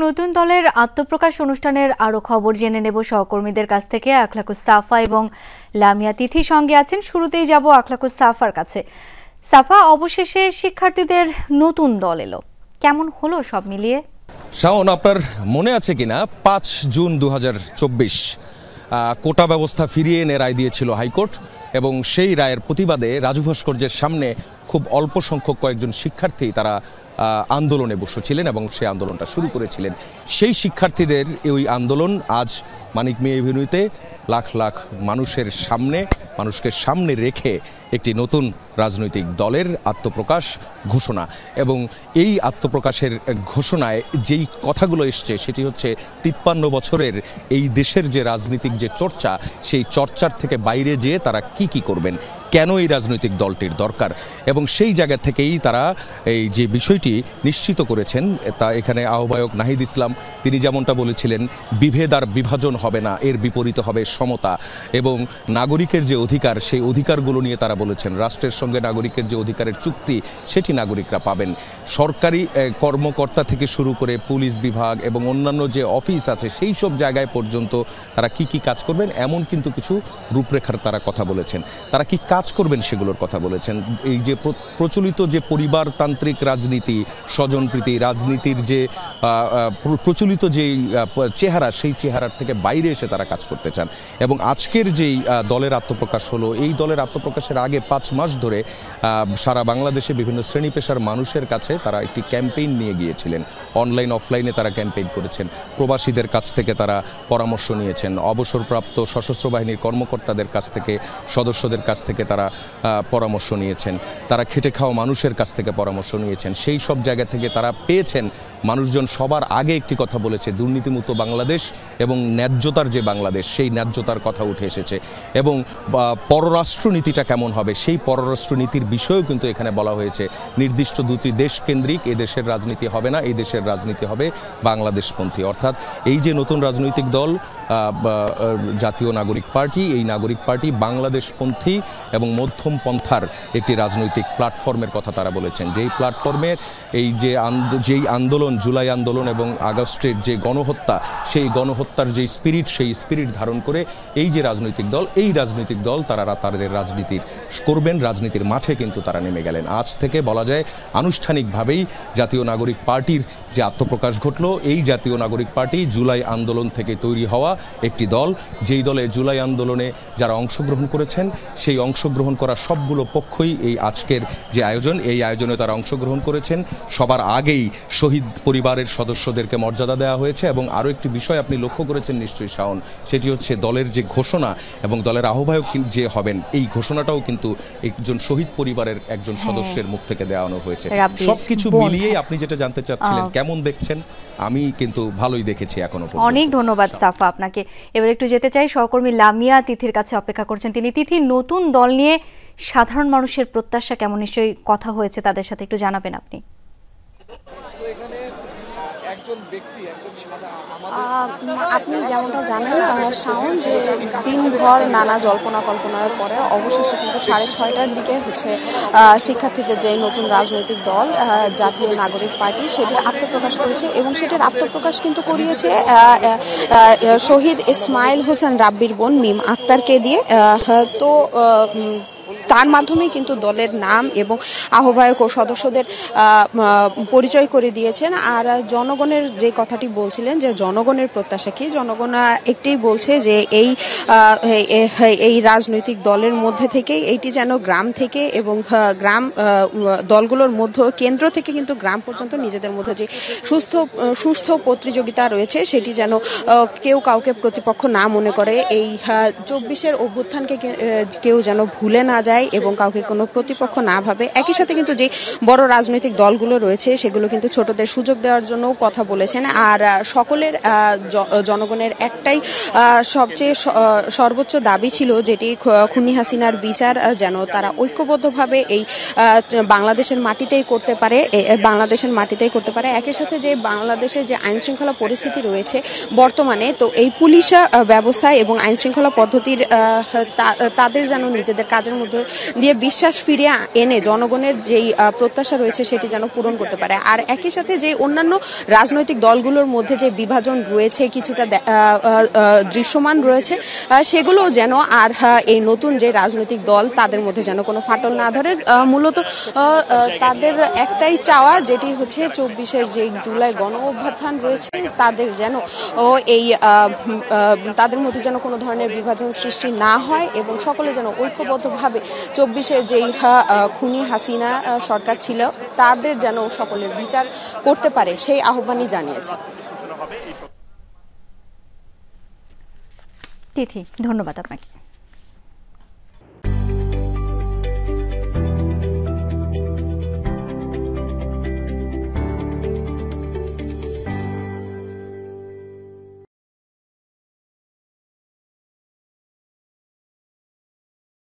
নতুন দলের আত্মপ্রকাশ অনুষ্ঠানের আরো খবর জেনে নেব সহকর্মীদের কাছ থেকে। আখলাকুস সাফা এবং লামিয়া তিথি সঙ্গে আছেন। শুরুতেই যাব আখলাকুস সাফার কাছে। সাফা, অবশেষে শিক্ষার্থীদের নতুন দল এলো, কেমন হলো সব মিলিয়ে? শাওন, আপনার মনে আছে কিনা 5 জুন 2024 কোটা ব্যবস্থা ফিরিয়ে এনে রায় দিয়েছিল হাইকোর্ট, এবং সেই রায়ের প্রতিবাদে রাজু ভাস্কর্যের সামনে খুব অল্প সংখ্যক কয়েকজন শিক্ষার্থী তারা আন্দোলনে বসেছিলেন এবং সেই আন্দোলনটা শুরু করেছিলেন। সেই শিক্ষার্থীদের ওই আন্দোলন আজ মানিক মিয়া এভিনিউতে লাখ লাখ মানুষকে সামনে রেখে একটি নতুন রাজনৈতিক দলের আত্মপ্রকাশ ঘোষণা। এবং এই আত্মপ্রকাশের ঘোষণায় যেই কথাগুলো এসছে সেটি হচ্ছে 53 বছরের এই দেশের যে রাজনীতিক যে চর্চা, সেই চর্চার থেকে বাইরে যেয়ে তারা কি করবেন, কেন এই রাজনৈতিক দলটির দরকার, এবং সেই জায়গা থেকেই তারা এই যে বিষয়টি নিশ্চিত করেছেন। তা এখানে আহ্বায়ক নাহিদ ইসলাম তিনি যেমনটা বলেছিলেন, বিভেদ আর বিভাজন হবে না, এর বিপরীতে হবে সমতা, এবং নাগরিকের যে অধিকার সেই অধিকারগুলো নিয়ে তারা বলেছেন রাষ্ট্রের সঙ্গে নাগরিকের যে অধিকারের চুক্তি সেটি নাগরিকরা পাবেন। সরকারি কর্মকর্তা থেকে শুরু করে পুলিশ বিভাগ এবং অন্যান্য যে অফিস আছে সেই সব জায়গায় পর্যন্ত তারা কি কাজ করবেন এমন কিন্তু কিছু রূপরেখার তারা কথা বলেছেন। তারা কি কাজ করবেন সেগুলোর কথা বলেছেন। এই যে প্রচলিত যে পরিবারতান্ত্রিক রাজনীতি, স্বজনপ্রীতি রাজনীতির যে প্রচলিত যে চেহারা, সেই চেহারার থেকে বাইরে এসে তারা কাজ করতে চান। এবং আজকের যেই দলের আত্মপ্রকাশ হলো, এই দলের আত্মপ্রকাশের আগে 5 মাস ধরে সারা বাংলাদেশে বিভিন্ন শ্রেণী পেশার মানুষের কাছে তারা একটি ক্যাম্পেইন নিয়ে গিয়েছিলেন। অনলাইন অফলাইনে তারা ক্যাম্পেইন করেছেন, প্রবাসীদের কাছ থেকে তারা পরামর্শ নিয়েছেন, অবসরপ্রাপ্ত সশস্ত্র বাহিনীর কর্মকর্তাদের কাছ থেকে, সদস্যদের কাছ থেকে তারা পরামর্শ নিয়েছেন, তারা খেটে খাওয়া মানুষের কাছ থেকে পরামর্শ নিয়েছেন। সেই সব জায়গা থেকে তারা পেয়েছেন মানুষজন সবার আগে একটি কথা বলেছে, দুর্নীতিমুক্ত বাংলাদেশ এবং ন্যায্যতার যে বাংলাদেশ, সেই ন্যায্যতার কথা উঠে এসেছে। এবং পররাষ্ট্রনীতিটা কেমন হবে সেই পররাষ্ট্রনীতির বিষয়েও কিন্তু এখানে বলা হয়েছে, নির্দিষ্ট দুটি দেশ কেন্দ্রিক এই দেশের রাজনীতি হবে না, এই দেশের রাজনীতি হবে বাংলাদেশপন্থী। অর্থাৎ এই যে নতুন রাজনৈতিক দল জাতীয় নাগরিক পার্টি, এই নাগরিক পার্টি বাংলাদেশপন্থী এবং মধ্যম পন্থার একটি রাজনৈতিক প্ল্যাটফর্মের কথা তারা বলেছেন। যেই প্ল্যাটফর্মের এই যেই আন্দোলন, জুলাই আন্দোলন এবং আগস্টের যে গণহত্যা, সেই গণহত্যার যে স্পিরিট, সেই স্পিরিট ধারণ করে এই যে রাজনৈতিক দল, এই রাজনৈতিক দল তারা তাদের রাজনীতির করবেন, রাজনীতির মাঠে কিন্তু তারা নেমে গেলেন। আজ থেকে বলা যায় আনুষ্ঠানিকভাবেই জাতীয় নাগরিক পার্টির যে আত্মপ্রকাশ ঘটলো, এই জাতীয় নাগরিক পার্টি জুলাই আন্দোলন থেকে তৈরি হওয়া একটি দল, যেই দলে জুলাই আন্দোলনে যারা অংশগ্রহণ করেছেন সেই অংশগ্রহণ করা সবগুলো পক্ষই এই আজকের যে আয়োজন, এই আয়োজনে তারা অংশগ্রহণ করেছেন। সবার আগেই শহীদ পরিবারের সদস্যদেরকে মর্যাদা দেওয়া হয়েছে। এবং আরও একটি বিষয় আপনি লক্ষ্য করেছেন নিশ্চয়ই শাওন, সেটি হচ্ছে দলের যে ঘোষণা এবং দলের আহ্বায়ক যে হবেন, এই ঘোষণাটাও কিন্তু একজন শহীদ পরিবারের একজন সদস্যের মুখ থেকে দেওয়ানো হয়েছে। সবকিছু মিলিয়ে আপনি যেটা জানতে চাচ্ছিলেন কেমন দেখছেন, আমি কিন্তু ভালোই দেখেছি এখনো পর্যন্ত। অনেক ধন্যবাদ সাফা আপনাকে। এবার একটু যেতে চাই সহকর্মী লামিয়া তিথির কাছে, অপেক্ষা করছেন তিনি। তিথি, নতুন দল নিয়ে সাধারণ মানুষের প্রত্যাশা কেমন, নিশ্চয়ই কথা হয়েছে তাদের সাথে, একটু জানাবেন আপনি। আপনি যেমনটা জানেন শাওন, যে দিনভর নানা জল্পনা কল্পনার পরে অবশেষে কিন্তু 6:30টার দিকে শিক্ষার্থীদের যে নতুন রাজনৈতিক দল জাতীয় নাগরিক পার্টি সেটির আত্মপ্রকাশ করেছে। এবং সেটির আত্মপ্রকাশ কিন্তু করিয়েছে শহীদ ইসমাইল হোসেন রাব্বির বোন মিম আক্তারকে দিয়ে। তো তার মাধ্যমে কিন্তু দলের নাম এবং আহ্বায়ক ও সদস্যদের পরিচয় করে দিয়েছেন। আর জনগণের যে কথাটি বলছিলেন যে জনগণের প্রত্যাশা কি, জনগণ একটাই বলছে যে এই রাজনৈতিক দলের মধ্যে থেকে এইটি যেন গ্রাম থেকে এবং গ্রাম দলগুলোর মধ্যে, কেন্দ্র থেকে কিন্তু গ্রাম পর্যন্ত নিজেদের মধ্যে যে সুস্থ প্রতিযোগিতা রয়েছে সেটি যেন কেউ কাউকে প্রতিপক্ষ না মনে করে। এই 24-এর অভ্যুত্থানকে কেউ যেন ভুলে না যায় এবং কাউকে কোনো প্রতিপক্ষ না ভাবে। একই সাথে কিন্তু যে বড় রাজনৈতিক দলগুলো রয়েছে সেগুলো কিন্তু ছোটদের সুযোগ দেওয়ার জন্য কথা বলেছেন। আর সকলের জনগণের একটাই সবচেয়ে সর্বোচ্চ দাবি ছিল, যেটি খুনি হাসিনার বিচার যেন তারা ঐক্যবদ্ধভাবে এই বাংলাদেশের মাটিতেই করতে পারে। একই সাথে যে বাংলাদেশের যে আইন শৃঙ্খলা পরিস্থিতি রয়েছে বর্তমানে, তো এই পুলিশ ব্যবস্থা এবং আইন শৃঙ্খলা পদ্ধতির তাদের যেন নিজেদের কাজের মধ্যে দিয়ে বিশ্বাস ফিরিয়ে এনে জনগণের যেই প্রত্যাশা রয়েছে সেটি যেন পূরণ করতে পারে। আর একই সাথে যে অন্যান্য রাজনৈতিক দলগুলোর মধ্যে যে বিভাজন রয়েছে কিছুটা দৃশ্যমান রয়েছে, সেগুলো যেন আর এই নতুন যে রাজনৈতিক দল তাদের মধ্যে যেন কোনো ফাটল না ধরে। মূলত তাদের একটাই চাওয়া, যেটি হচ্ছে 24-এর যে জুলাই গণ অভ্যুত্থান রয়েছে তাদের যেন এই তাদের মধ্যে যেন কোনো ধরনের বিভাজন সৃষ্টি না হয় এবং সকলে যেন ঐক্যবদ্ধভাবে 24-এর যেই খুনি হাসিনা সরকার ছিল তাদের যেন সকলের বিচার করতে পারে সেই আহ্বানই জানিয়েছে। তিথি, ধন্যবাদ আপনাকে।